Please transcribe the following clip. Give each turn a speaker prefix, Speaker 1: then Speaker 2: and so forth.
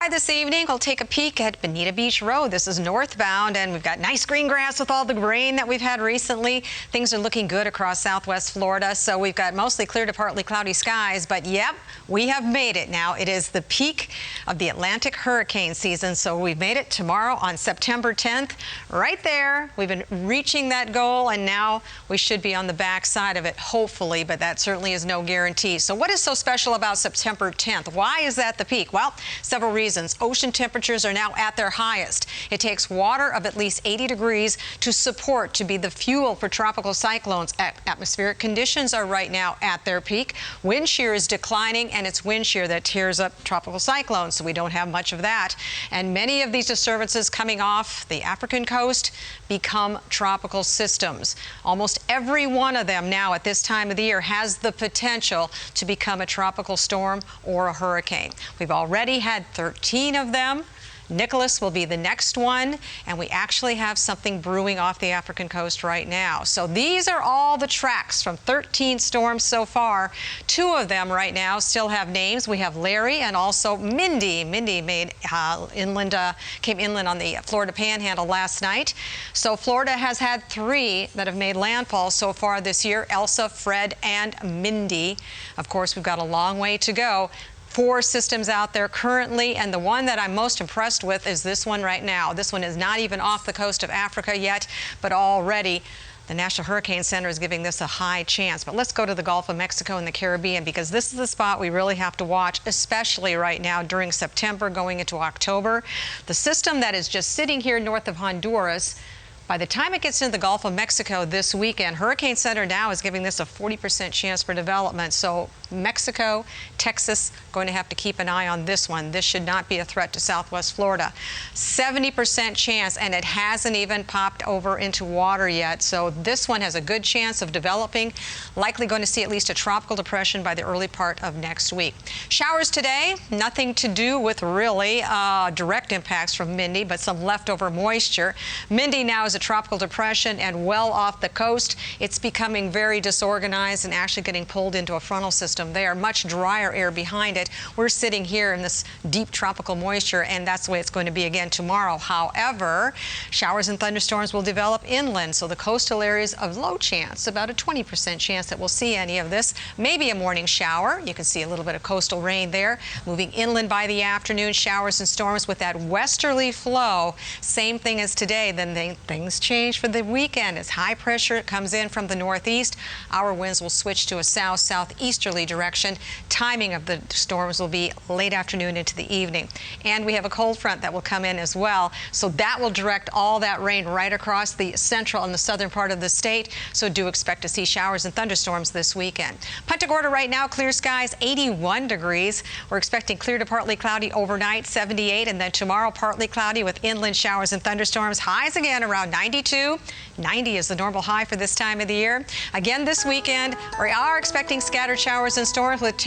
Speaker 1: right, this evening we'll take a peek at Bonita Beach Road. This is northbound, and we've got nice green grass with all the rain that we've had recently. Things are looking good across southwest Florida, so we've got mostly clear to partly cloudy skies, but yep, we have made it now. It is the peak of the Atlantic hurricane season, so we've made it tomorrow on September 10th. Right there, we've been reaching that goal, and now we should be on the back side of it, hopefully, but that certainly is no guarantee. So what is so special about September 10th? Why is that the peak? Well, several reasons. Ocean temperatures are now at their highest. It takes water of at least 80 degrees to be the fuel for tropical cyclones. Atmospheric conditions are right now at their peak. Wind shear is declining, and it's wind shear that tears up tropical cyclones, so we don't have much of that. And many of these disturbances coming off the African coast become tropical systems. Almost every one of them now at this time of the year has the potential to become a tropical storm or a hurricane. We've already had 13 of them. Nicholas will be the next one, and we actually have something brewing off the African coast right now. So these are all the tracks from 13 storms so far. 2 of them right now still have names. We have Larry and also Mindy. Mindy made came inland on the Florida Panhandle last night. So Florida has had 3 that have made landfall so far this year: Elsa, Fred, and Mindy. Of course, we've got a long way to go. 4 systems out there currently, and the one that I'm most impressed with is this one right now. This one is not even off the coast of Africa yet, but already the National Hurricane Center is giving this a high chance. But let's go to the Gulf of Mexico and the Caribbean, because this is the spot we really have to watch, especially right now during September going into October. The system that is just sitting here north of Honduras, by the time it gets into the Gulf of Mexico this weekend, Hurricane Center now is giving this a 40% chance for development. So Mexico, Texas, going to have to keep an eye on this one. This should not be a threat to southwest Florida. 70% chance, and it hasn't even popped over into water yet. So this one has a good chance of developing. Likely going to see at least a tropical depression by the early part of next week. Showers today, nothing to do with really direct impacts from Mindy, but some leftover moisture. Mindy now is a tropical depression and well off the coast. It's becoming very disorganized and actually getting pulled into a frontal system there. Much drier air behind it. We're sitting here in this deep tropical moisture, and that's the way it's going to be again tomorrow. However, showers and thunderstorms will develop inland, so the coastal areas of low chance, about a 20% chance that we'll see any of this. Maybe a morning shower. You can see a little bit of coastal rain there. Moving inland by the afternoon, showers and storms with that westerly flow. Same thing as today. Then things change for the weekend as high pressure comes in from the northeast. Our winds will switch to a south-southeasterly direction. Timing of the storms will be late afternoon into the evening. And we have a cold front that will come in as well. So that will direct all that rain right across the central and the southern part of the state. So do expect to see showers and thunderstorms this weekend. Punta Gorda right now, clear skies, 81 degrees. We're expecting clear to partly cloudy overnight, 78, and then tomorrow partly cloudy with inland showers and thunderstorms. Highs again around 92. 90 is the normal high for this time of the year. Again this weekend, we are expecting scattered showers and storms with temperatures